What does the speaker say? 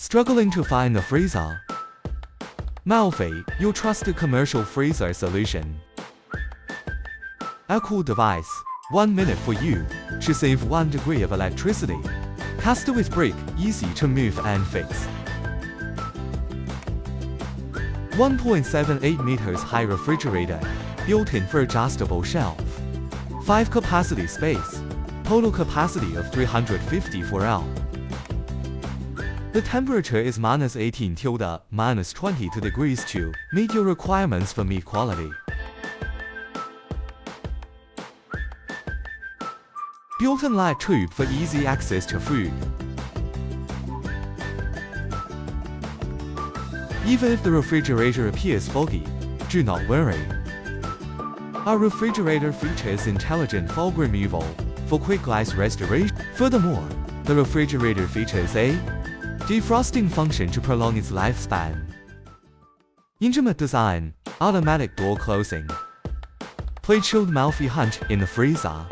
Struggling to find a freezer? Malphi, your trusted commercial freezer solution. A cool device, 1 minute for you, should save 1 degree of electricity. Cast with brick, easy to move and fix. 1.78 meters high refrigerator, built-in for adjustable shelf. 5 capacity space, total capacity of 354 L. The temperature is -18 to -22 degrees to meet your requirements for meat quality. Built-in light tube for easy access to food. Even if the refrigerator appears foggy, do not worry. Our refrigerator features intelligent fog removal for quick ice restoration. Furthermore, the refrigerator features a defrosting function to prolong its lifespan. Intimate design, automatic door closing. Play chilled Malphi hunt in the freezer.